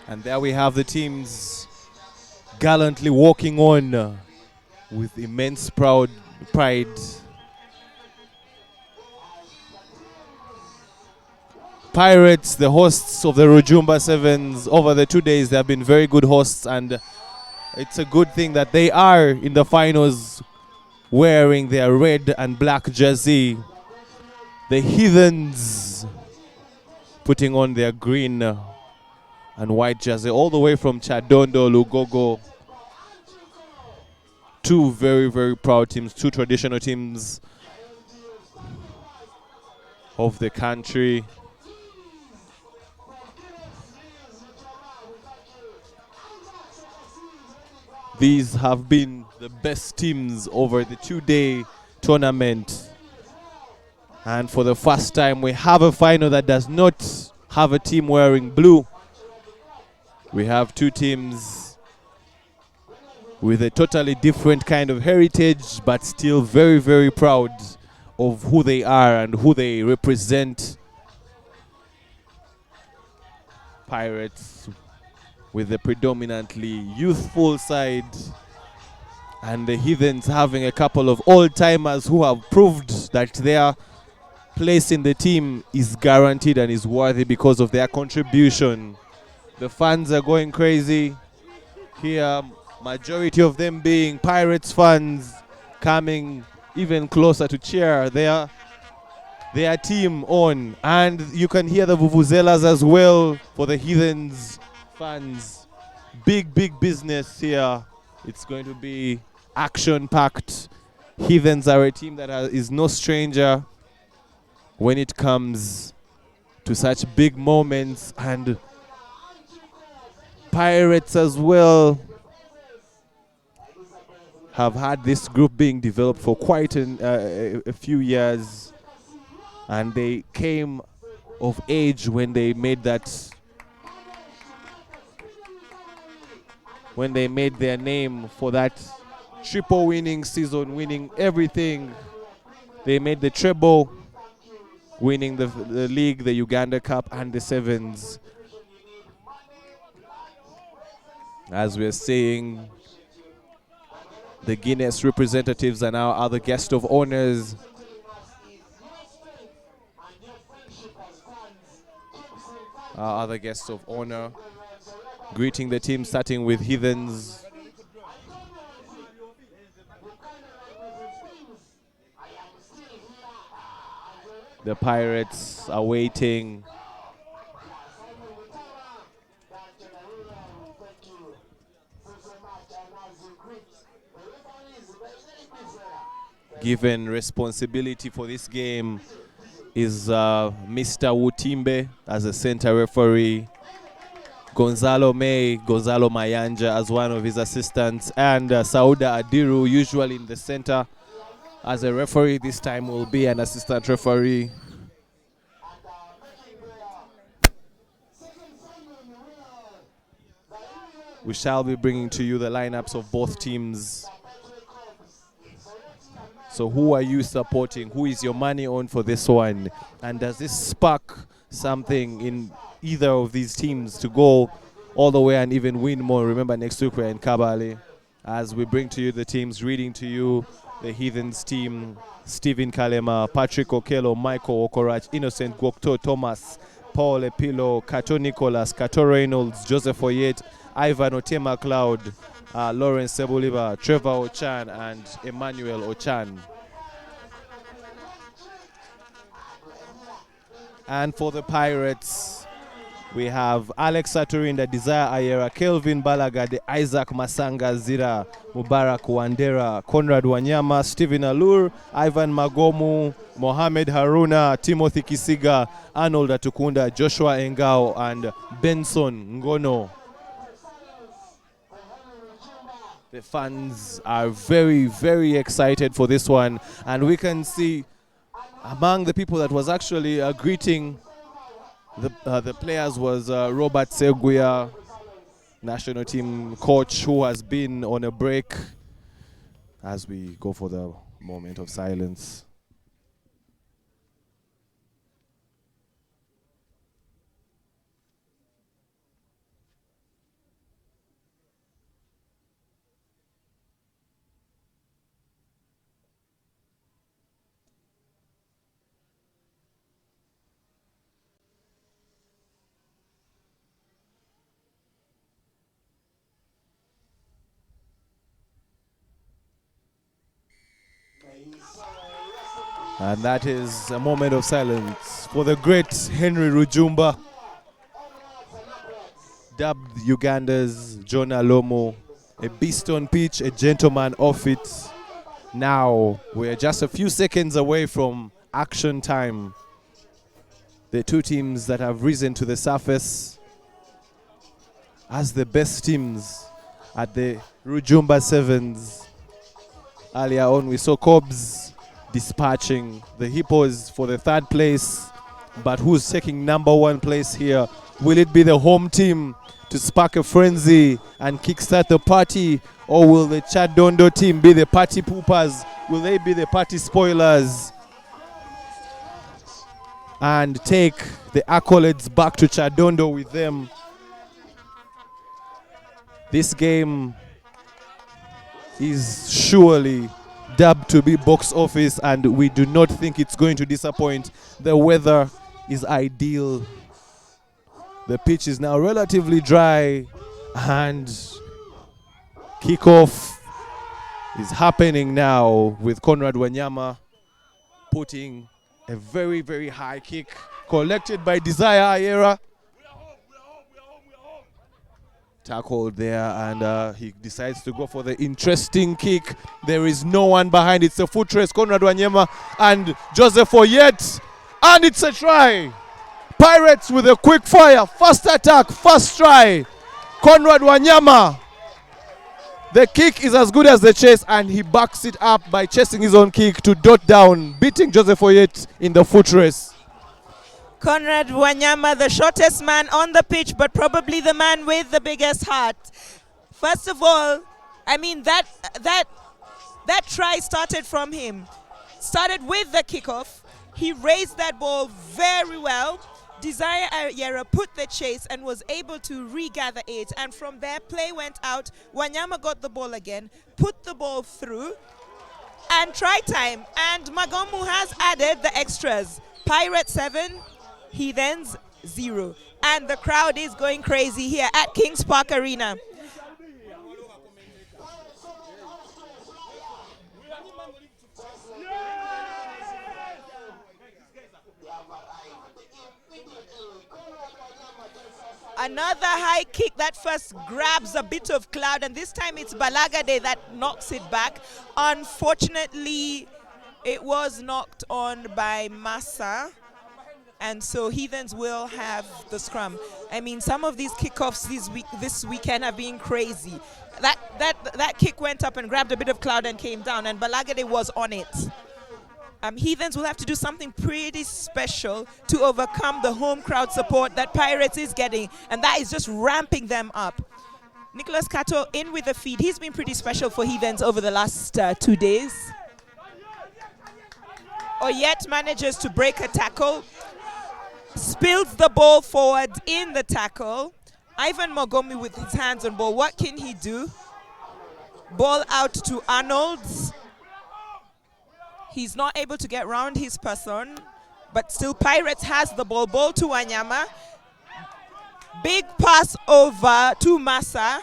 And there we have the teams gallantly walking on with immense pride. Pirates, the hosts of the Rujumba Sevens, over the 2 days, they have been very good hosts, and it's a good thing that they are in the finals wearing their red and black jersey. The Heathens putting on their green and white jersey all the way from Chadondo, Lugogo. Two very, very proud teams, two traditional teams of the country. These have been the best teams over the 2-day tournament. And for the first time, we have a final that does not have a team wearing blue. We have two teams with a totally different kind of heritage, but still very, very proud of who they are and who they represent. Pirates with the predominantly youthful side, and the Heathens having a couple of old-timers who have proved that their place in the team is guaranteed and is worthy because of their contribution. The fans are going crazy here, majority of them being Pirates fans, coming even closer to cheer their team on. And you can hear the vuvuzelas as well for the Heathens fans. Big, big business here. It's going to be action-packed. Heathens are a team that is no stranger when it comes to such big moments, and Pirates as well have had this group being developed for quite a few years, and they came of age when they made their name for that triple winning season, winning everything. They made the treble, winning the league, the Uganda Cup, and the Sevens. As we're saying, the Guinness representatives are now other guest of honors. Our other guests of honor, greeting the team, starting with Heathens. The Pirates are waiting. Given responsibility for this game is Mr. Wutimbe as a center referee, Gonzalo Mayanja as one of his assistants, and Sauda Adiru, usually in the center as a referee. This time will be an assistant referee. We shall be bringing to you the lineups of both teams. So who are you supporting? Who is your money on for this one? And does this spark something in either of these teams to go all the way and even win more? Remember, next week we're in Kabale as we bring to you the teams, reading to you the Heathens team: Stephen Kalema, Patrick Okelo, Michael Okorach, Innocent Gwokto, Thomas, Paul Epilo, Kato Nicholas, Kato Reynolds, Joseph Oyet, Ivan Otema Cloud, Lawrence Sebuliba, Trevor Ochan, and Emmanuel Ochan. And for the Pirates, we have Alex Saturinda, Desire Ayera, Kelvin Balagade, Isaac Masanga Zira, Mubarak Wandera, Conrad Wanyama, Stephen Alur, Ivan Magomu, Mohamed Haruna, Timothy Kisiga, Arnold Atukunda, Joshua Engao, and Benson Ngono. The fans are very, very excited for this one, and we can see among the people that was actually greeting the players was Robert Seguya, national team coach, who has been on a break, as we go for the moment of silence. And that is a moment of silence for the great Henry Rujumba, dubbed Uganda's John Alomo, a beast on pitch, a gentleman off it. Now we're just a few seconds away from action time. The two teams that have risen to the surface as the best teams at the Rujumba Sevens. Earlier on we saw Cobbs dispatching the Hippos for the third place, but who's taking number one place here? Will it be the home team to spark a frenzy and kickstart the party, or will the Chadondo team be the party poopers? Will they be the party spoilers and take the accolades back to Chadondo with them? This game is surely dubbed to be box office, and we do not think it's going to disappoint. The weather is ideal. The pitch is now relatively dry, and kickoff is happening now with Conrad Wanyama putting a very, very high kick collected by Desire Ayera. Tackled there, and he decides to go for the interesting kick. There is no one behind. It's a foot race. Conrad Wanyama and Joseph Oyet, and it's a try. Pirates with a quick fire, first attack, first try. Conrad Wanyama. The kick is as good as the chase, and he backs it up by chasing his own kick to dot down, beating Joseph Oyet in the foot race. Conrad Wanyama, the shortest man on the pitch, but probably the man with the biggest heart. First of all, I mean, that try started from him. Started with the kickoff. He raised that ball very well. Desire Ayera put the chase and was able to regather it. And from there, play went out. Wanyama got the ball again, put the ball through, and try time. And Magomu has added the extras. Pirates 7, Heathens 0. And the crowd is going crazy here at Kings Park Arena. Another high kick that first grabs a bit of cloud, and this time it's Balagade that knocks it back. Unfortunately, it was knocked on by Massa, and so Heathens will have the scrum. I mean, some of these kickoffs this weekend have been crazy. That kick went up and grabbed a bit of cloud and came down, and Balagade was on it. Heathens will have to do something pretty special to overcome the home crowd support that Pirates is getting, and that is just ramping them up. Nicholas Kato in with the feed. He's been pretty special for Heathens over the last 2 days. Oyet manages to break a tackle, spills the ball forward in the tackle. Ivan Mogomi with his hands on ball. What can he do? Ball out to Arnold's. He's not able to get round his person, but still Pirates has the ball. Ball to Wanyama. Big pass over to Massa.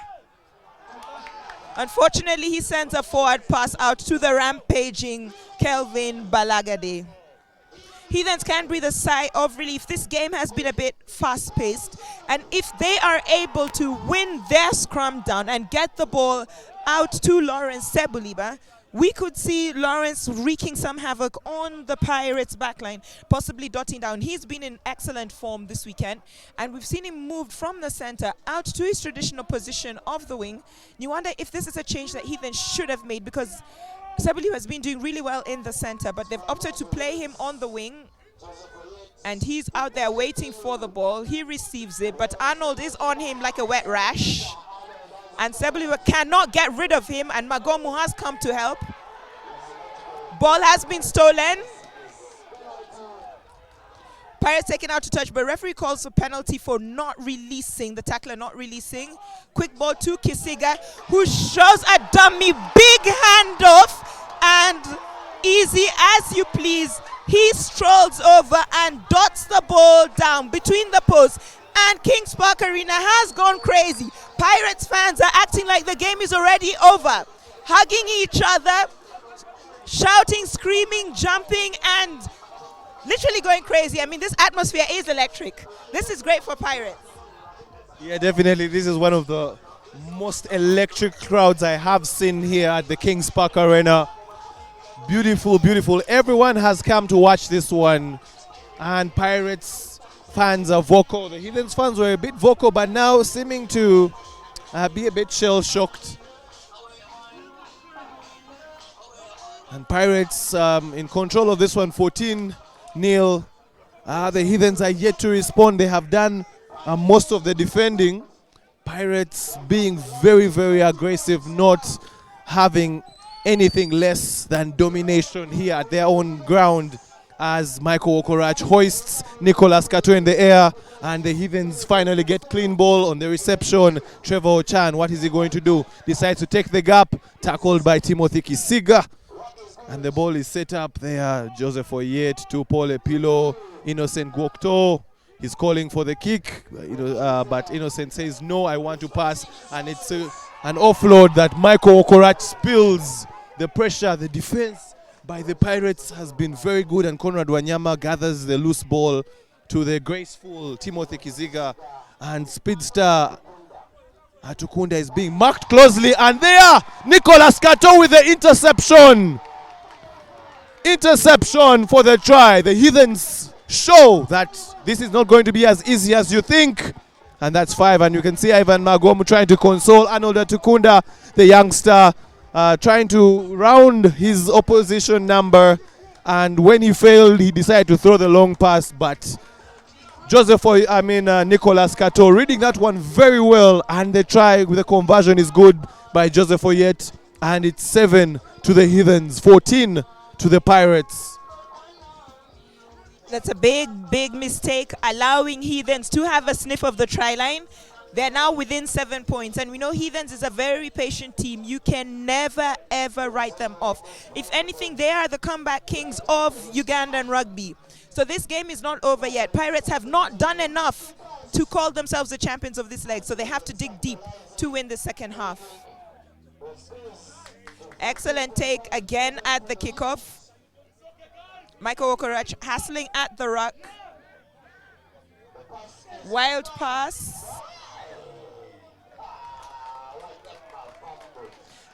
Unfortunately, he sends a forward pass out to the rampaging Kelvin Balagade. Heathens can breathe a sigh of relief. This game has been a bit fast-paced, and if they are able to win their scrum down and get the ball out to Lawrence Sebuliba, we could see Lawrence wreaking some havoc on the Pirates' backline, possibly dotting down. He's been in excellent form this weekend, and we've seen him moved from the center out to his traditional position of the wing. You wonder if this is a change that Heathens should have made, because Sebuli has been doing really well in the center, but they've opted to play him on the wing, and he's out there waiting for the ball. He receives it, but Arnold is on him like a wet rash. And Sebuliwa cannot get rid of him, and Magomu has come to help. Ball has been stolen. Pirates taken out to touch, but referee calls a penalty for not releasing, the tackler not releasing. Quick ball to Kisiga, who shows a dummy big handoff, and easy as you please, he strolls over and dots the ball down between the posts. And Kings Park Arena has gone crazy. Pirates fans are acting like the game is already over, hugging each other, shouting, screaming, jumping, and literally going crazy. I mean, this atmosphere is electric. This is great for Pirates. Yeah, definitely. This is one of the most electric crowds I have seen here at the Kings Park Arena. Beautiful, beautiful. Everyone has come to watch this one. And Pirates fans are vocal. The Heathens fans were a bit vocal, but now seeming to be a bit shell-shocked. And Pirates in control of this one, 14-0. The Heathens are yet to respond. They have done most of the defending. Pirates being very, very aggressive, not having anything less than domination here at their own ground, as Michael Okorach hoists Nicholas Kato in the air, and the Heathens finally get clean ball on the reception. Trevor Ochan, what is he going to do? Decides to take the gap, tackled by Timothy Kisiga, and the ball is set up there. Joseph Oyet to Paul Epilo, Innocent Gwokto. He's calling for the kick, but Innocent says, no, I want to pass. And it's an offload that Michael Okorach spills. The pressure, the defense by the Pirates has been very good, and Conrad Wanyama gathers the loose ball to the graceful Timothy Kiziga, and speedster Atukunda is being marked closely, and there, Nicholas Kato with the interception. Interception for the try. The Heathens show that this is not going to be as easy as you think. And that's 5. And you can see Ivan Magom trying to console Arnold Atukunda, the youngster, trying to round his opposition number. And when he failed, he decided to throw the long pass. But Nicholas Kato reading that one very well. And the try with the conversion is good by Joseph Oyet. And it's 7 to the Heathens, 14 to the Pirates. That's a big, big mistake, allowing Heathens to have a sniff of the try line. They're now within 7 points, and we know Heathens is a very patient team. You can never, ever write them off. If anything, they are the comeback kings of Ugandan rugby. So this game is not over yet. Pirates have not done enough to call themselves the champions of this leg, so they have to dig deep to win the second half. Excellent take again at the kickoff. Michael Okorach hassling at the ruck. Wild pass.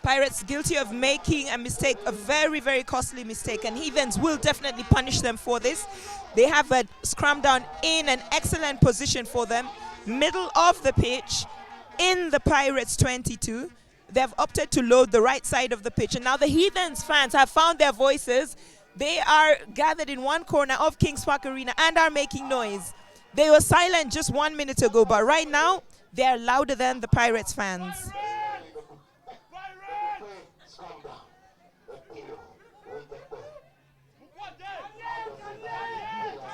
Pirates guilty of making a mistake, a very, very costly mistake, and Heathens will definitely punish them for this. They have a scrum down in an excellent position for them, middle of the pitch, in the Pirates 22. They've opted to load the right side of the pitch, and now the Heathens fans have found their voices. They are gathered in one corner of Kings Park Arena and are making noise. They were silent just 1 minute ago, but right now, they are louder than the Pirates fans.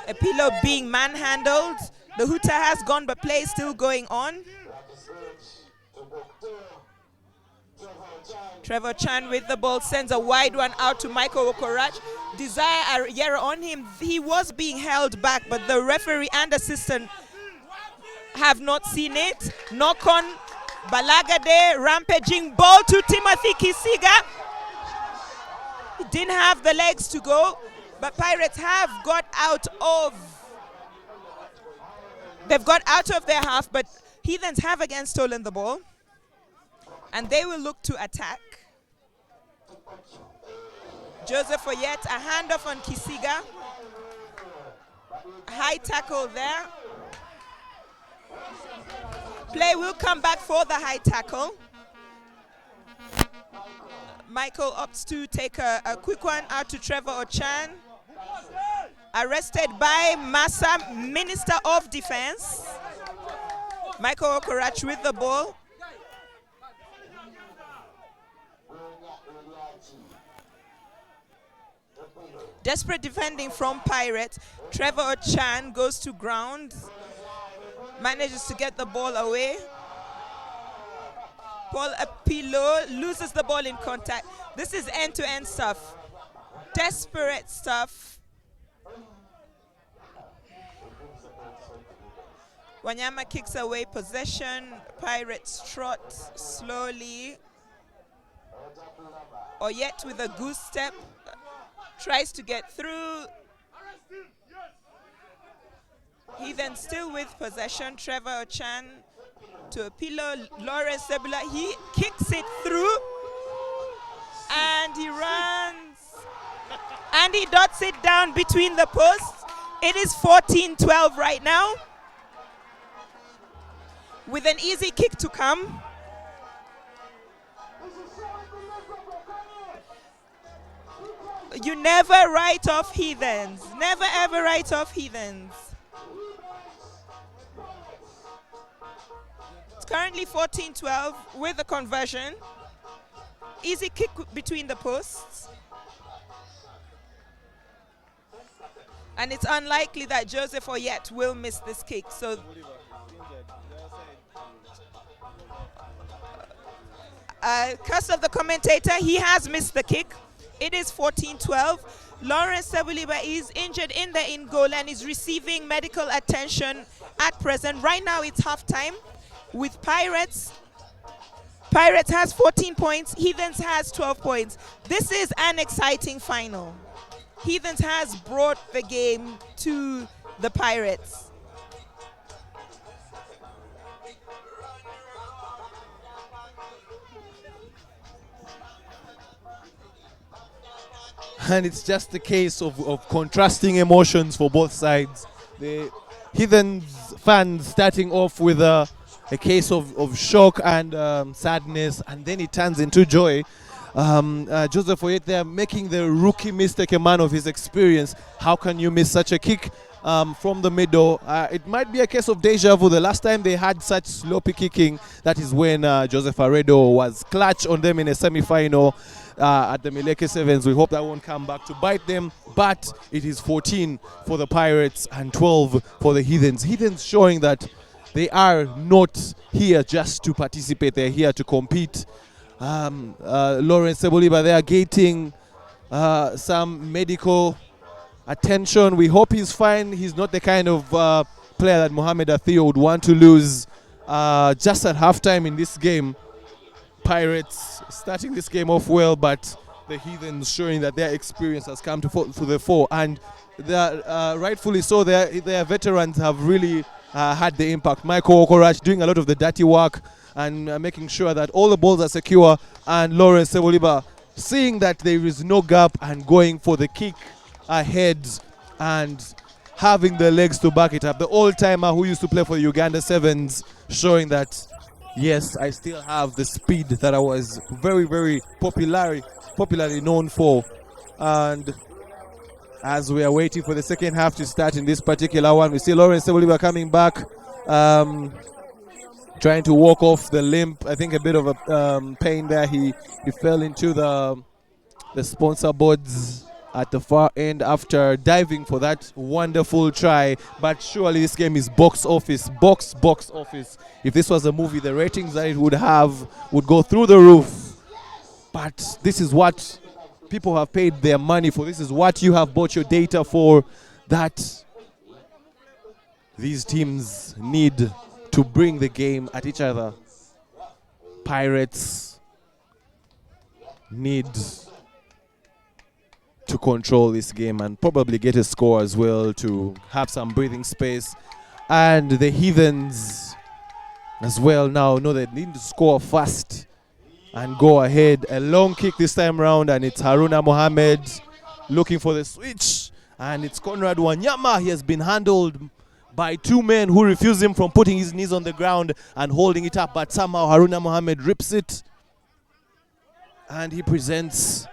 Epilo being manhandled. The hooter has gone, but play is still going on. Trevor Chan with the ball sends a wide one out to Michael Okorach. Desire Ayera on him. He was being held back, but the referee and assistant have not seen it. Knock on Balagade, rampaging ball to Timothy Kisiga. He didn't have the legs to go, but Pirates have got out of. They've got out of their half, but Heathens have again stolen the ball. And they will look to attack. Joseph Oyet, a handoff on Kisiga. High tackle there. Play will come back for the high tackle. Michael opts to take a quick one out to Trevor Ochan. Arrested by Massa, Minister of Defense. Michael Okorach with the ball. Desperate defending from Pirates. Trevor Ochan goes to ground. Manages to get the ball away. Paul Apilo loses the ball in contact. This is end-to-end stuff. Desperate stuff. Wanyama kicks away possession. Pirates trot slowly. Or yet with a goose step, tries to get through. Heathens still with possession. Trevor Ochan to a pillow. Lawrence Sebula, he kicks it through. And he runs. And he dots it down between the posts. It is 14-12 right now. With an easy kick to come. You never write off Heathens. Never ever write off Heathens. It's currently 14-12 with the conversion. Easy kick between the posts. And it's unlikely that Joseph Oyet will miss this kick. So curse of the commentator, he has missed the kick. It is 14-12. Lawrence Sebuliba is injured in the in goal and is receiving medical attention at present. Right now it's halftime with Pirates. Pirates has 14 points. Heathens has 12 points. This is an exciting final. Heathens has brought the game to the Pirates. And it's just a case of contrasting emotions for both sides. The Heathens fans starting off with a case of shock and sadness, and then it turns into joy. Joseph Oyet there making the rookie mistake a man of his experience. How can you miss such a kick from the middle? It might be a case of deja vu. The last time they had such sloppy kicking, that is when Joseph Aredo was clutch on them in a semi-final at the Mileke Sevens. We hope that won't come back to bite them, but it is 14 for the Pirates and 12 for the Heathens. Heathens showing that they are not here just to participate, they're here to compete. Lawrence Seboliba, they are getting some medical attention. We hope he's fine. He's not the kind of player that Mohamed Athio would want to lose just at halftime in this game. Pirates starting this game off well, but the Heathens showing that their experience has come to the fore, and rightfully so. Their veterans have really had the impact. Michael Okorach doing a lot of the dirty work and making sure that all the balls are secure, and Lawrence Seboliba seeing that there is no gap and going for the kick ahead and having the legs to back it up. The old-timer who used to play for the Uganda Sevens showing that, yes, I still have the speed that I was very, very popularly known for. And as we are waiting for the second half to start in this particular one, we see Lawrence Seboliba coming back, trying to walk off the limp. I think a bit of a pain there. He fell into the sponsor boards at the far end after diving for that wonderful try. But surely this game is box office. Box office. If this was a movie, the ratings that it would have would go through the roof. But this is what people have paid their money for. This is what you have bought your data for, that these teams need to bring the game at each other. Pirates need to control this game and probably get a score as well to have some breathing space. And the Heathens as well now know they need to score fast and go ahead. A long kick this time round, and it's Haruna Mohammed looking for the switch, and it's Conrad Wanyama. He has been handled by two men who refuse him from putting his knees on the ground and holding it up, but somehow Haruna Mohammed rips it, and he presents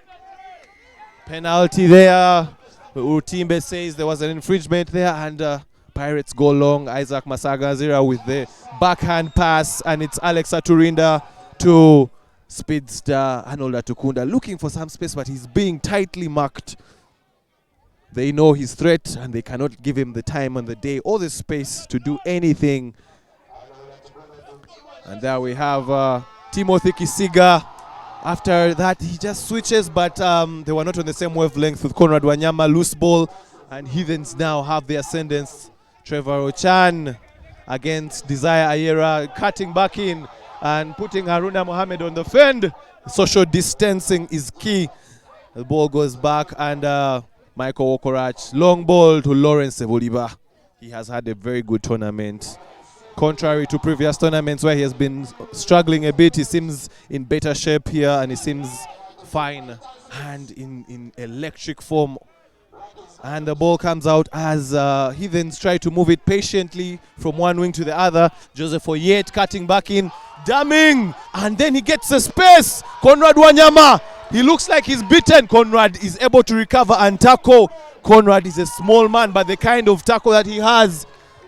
penalty there. Utimbe says there was an infringement there, and Pirates go long. Isaac Masagazira with the backhand pass, and it's Alex Aturinda to speedster Arnold Atukunda looking for some space, but he's being tightly marked. They know his threat, and they cannot give him the time on the day or the space to do anything. And there we have Timothy Kisiga. After that, he just switches, but they were not on the same wavelength with Conrad Wanyama. Loose ball, and Heathens now have the ascendance. Trevor Ochan against Desire Ayera, cutting back in, and putting Haruna Mohammed on the fend. Social distancing is key. The ball goes back and Michael Wokorach, long ball to Lawrence Seboliba. He has had a very good tournament. Contrary to previous tournaments where he has been struggling a bit, he seems in better shape here and he seems fine and in electric form. And the ball comes out as Heathens try to move it patiently from one wing to the other. Joseph Oyet cutting back in, damming, and then he gets a space. Conrad Wanyama, he looks like he's beaten. Conrad is able to recover and tackle. Conrad is a small man, but the kind of tackle that he has,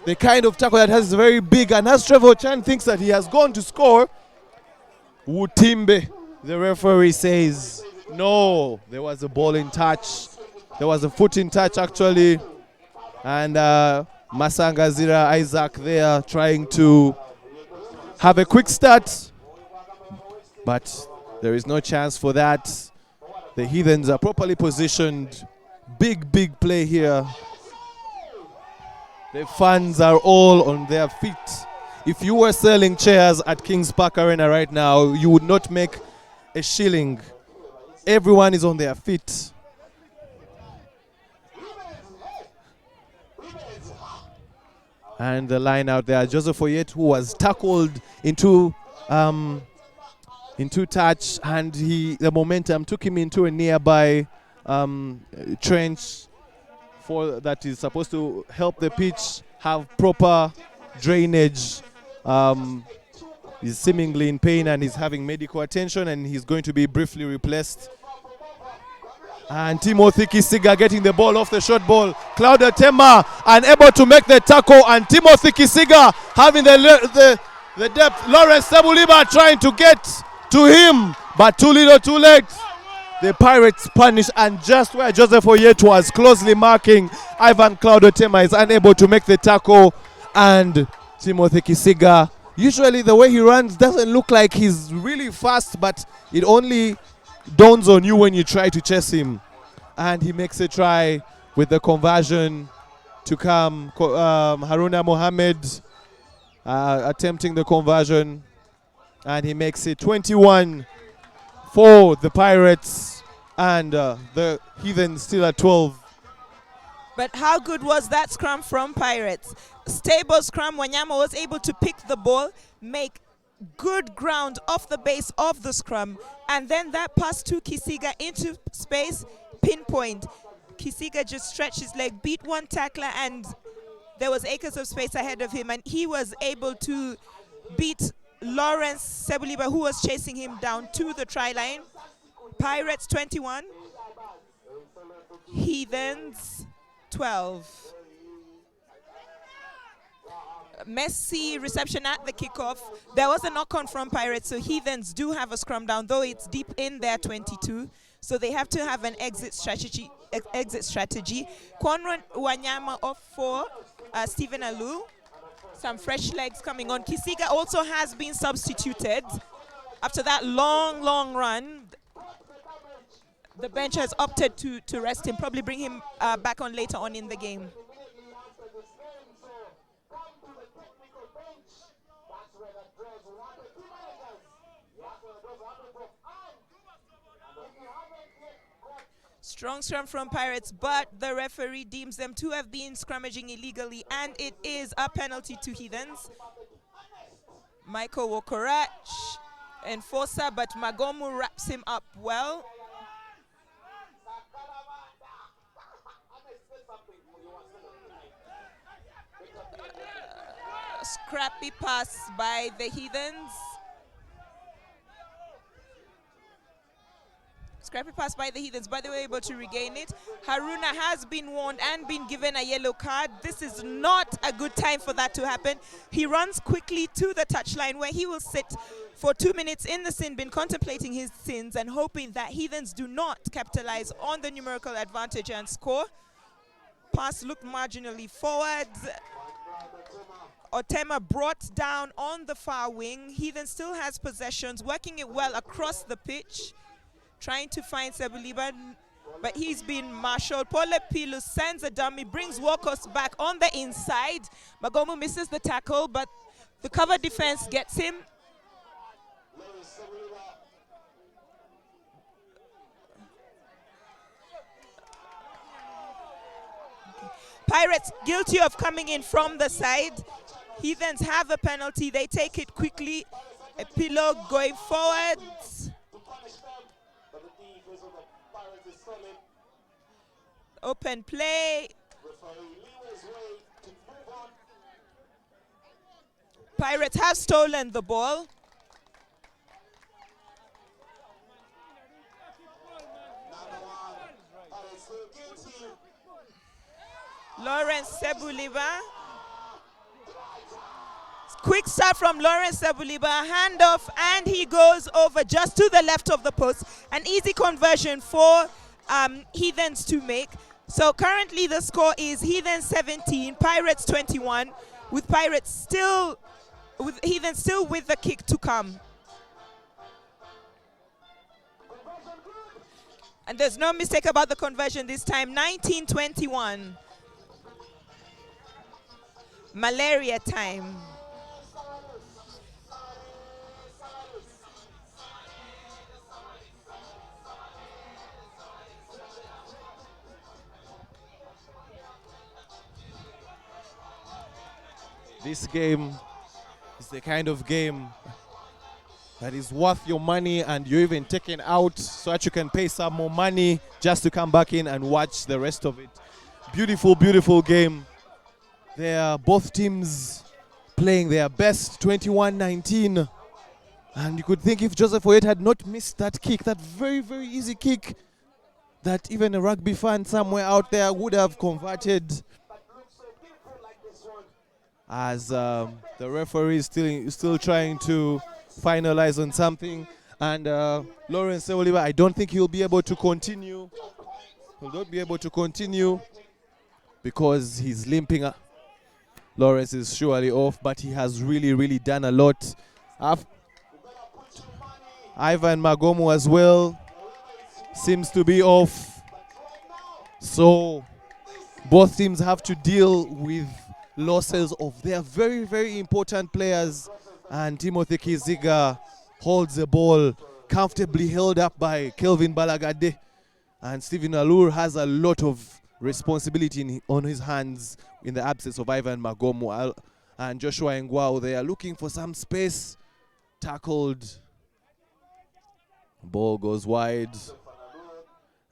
is very big. And as Trevor Chan thinks that he has gone to score, Wutimbe, the referee says, no, there was a ball in touch. There was a foot in touch actually. And Masangazira Isaac there trying to have a quick start. But there is no chance for that. The Heathens are properly positioned. Big play here. The fans are all on their feet. If you were selling chairs at Kings Park Arena right now, you would not make a shilling. Everyone is on their feet. And the line out there, Joseph Oyet, who was tackled into touch, and the momentum took him into a nearby trench that is supposed to help the pitch have proper drainage. He's seemingly in pain and he's having medical attention, and he's going to be briefly replaced. And Timothy Kisiga getting the ball off the short ball. Claudia Tema unable to make the tackle, and Timothy Kisiga having the depth. Lawrence Sebuliba trying to get to him, but too little too late. The Pirates punish, and just where Joseph Oyet was closely marking, Ivan Claudio Tema is unable to make the tackle, and Timothy Kisiga, usually the way he runs doesn't look like he's really fast, but it only dawns on you when you try to chase him. And he makes a try with the conversion to come. Haruna Mohammed attempting the conversion, and he makes it 21 for the Pirates, and the Heathens still at 12. But how good was that scrum from Pirates? Stable scrum. Wanyama was able to pick the ball, make good ground off the base of the scrum, and then that pass to Kisiga into space, pinpoint. Kisiga just stretched his leg, beat one tackler, and there was acres of space ahead of him, and he was able to beat Lawrence Sebuliba, who was chasing him down to the try line. Pirates 21, Heathens 12. Messy reception at the kickoff. There was a knock-on from Pirates, so Heathens do have a scrum down, though it's deep in their 22. So they have to have an exit strategy. Conrad Wanyama off for Stephen Alu. Some fresh legs coming on. Kisiga also has been substituted after that long run. The bench has opted to rest him, probably bring him back on later on in the game. Strong scrum from Pirates, but the referee deems them to have been scrummaging illegally, and it is a penalty to Heathens. Michael Wokorach, enforcer, but Magomu wraps him up well. Scrappy pass by the Heathens. Scrappy pass by the Heathens, but they were able to regain it. Haruna has been warned and been given a yellow card. This is not a good time for that to happen. He runs quickly to the touchline where he will sit for 2 minutes in the sin bin, contemplating his sins and hoping that Heathens do not capitalize on the numerical advantage and score. Pass looked marginally forward. Otema brought down on the far wing. Heathen still has possessions, working it well across the pitch, trying to find Sebuliba, but he's been marshaled. Pole Pilu sends a dummy, brings Walkos back on the inside. Magomu misses the tackle, but the cover defense gets him. Pirates guilty of coming in from the side. Heathens have a penalty. They take it quickly. Epilogue going forward. Open play. Pirates have stolen the ball. Lawrence Sebuliba. Quick start from Lawrence Sebuliba. Handoff, and he goes over just to the left of the post. An easy conversion for Heathens to make. So currently the score is Heathens 17, Pirates 21, with Pirates still, with Heathens still with the kick to come. And there's no mistake about the conversion this time, 19-21. Malaria time. This game is the kind of game that is worth your money, and you're even taken out so that you can pay some more money just to come back in and watch the rest of it. Beautiful, beautiful game. They are both teams playing their best, 21-19. And you could think if Joseph Oyet had not missed that kick, that very, very easy kick, that even a rugby fan somewhere out there would have converted. As the referee is still trying to finalize on something. And Lawrence Sebuliba, I don't think he'll be able to continue. He'll not be able to continue because he's limping. Lawrence is surely off, but he has really, really done a lot. Ivan Magomo as well seems to be off. So both teams have to deal with losses of their very, very important players. And Timothy Kiziga holds the ball comfortably held up by Kelvin Balagade. And Stephen Alur has a lot of responsibility on his hands in the absence of Ivan Magomo. And Joshua Ngwao, they are looking for some space. Tackled. Ball goes wide.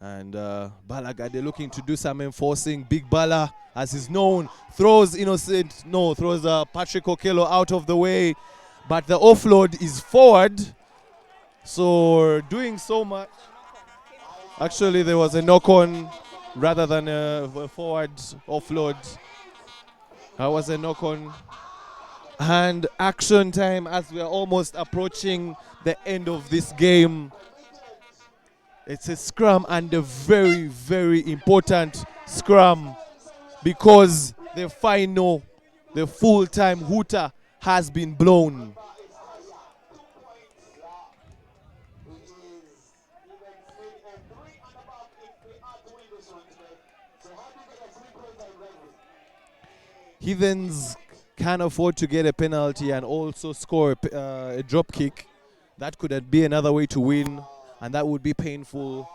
And Balagade looking to do some enforcing. Big Bala, as is known, throws Patrick Okello out of the way. But the offload is forward. So doing so much. Actually, there was a knock-on rather than a forward offload. That was a knock-on. And action time as we are almost approaching the end of this game. It's a scrum, and a very, very important scrum, because the full-time hooter has been blown. Heathens can afford to get a penalty and also score a drop kick. That could be another way to win, and that would be painful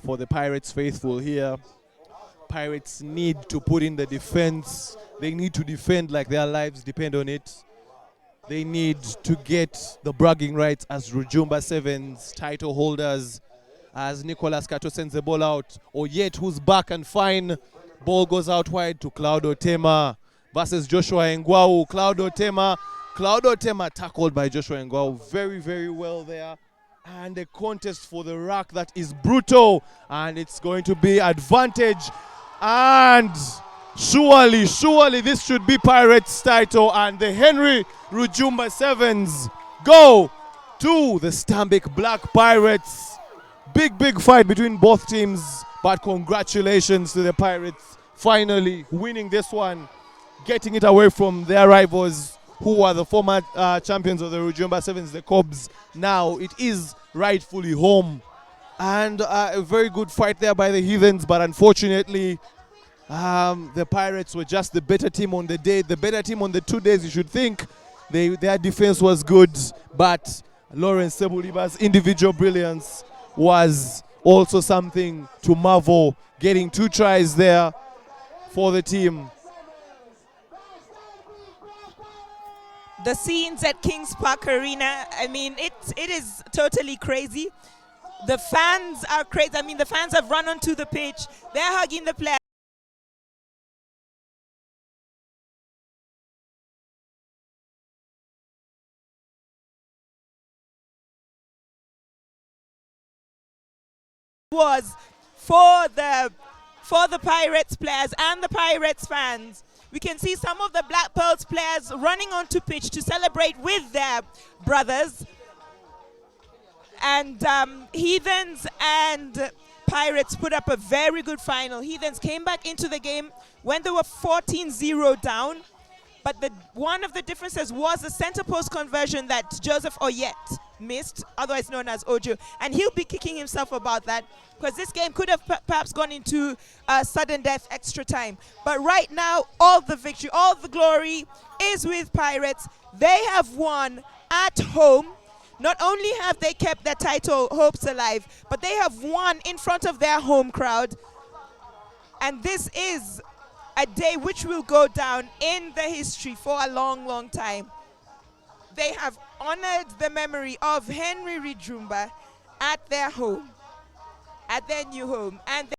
for the Pirates faithful here. Pirates need to put in the defense. They need to defend like their lives depend on it. They need to get the bragging rights as Rujumba Sevens title holders, as Nicolas Kato sends the ball out. Oyet, who's back and fine. Ball goes out wide to Claudio Tema versus Joshua Ngwao. Claudio Tema tackled by Joshua Ngwao very, very well there. And a contest for the rack that is brutal. And it's going to be advantage. And surely this should be Pirates' title. And the Henry Rujumba Sevens go to the Stambik Black Pirates. Big fight between both teams. But congratulations to the Pirates finally winning this one, getting it away from their rivals who are the former champions of the Rujumba Sevens, the Cobs. Now it is rightfully home. And a very good fight there by the Heathens, but unfortunately the Pirates were just the better team on the day. The better team on the 2 days, you should think. Their defense was good, but Lawrence Sebuliba's individual brilliance was also something to marvel, getting 2 tries there for the team. The scenes at Kings Park Arena, I mean, it is totally crazy. The fans are crazy. I mean, the fans have run onto the pitch. They're hugging the players. Was for the Pirates players and the Pirates fans. We can see some of the Black Pearls players running onto pitch to celebrate with their brothers. And Heathens and Pirates put up a very good final. Heathens came back into the game when they were 14-0 down. But one of the differences was the center post conversion that Joseph Oyet missed, otherwise known as Ojo. And he'll be kicking himself about that, because this game could have perhaps gone into sudden death extra time. But right now, all the victory, all the glory is with Pirates. They have won at home. Not only have they kept their title hopes alive, but they have won in front of their home crowd. And this is a day which will go down in the history for a long, long time. They have honored the memory of Henry Rujumba at their home, at their new home. And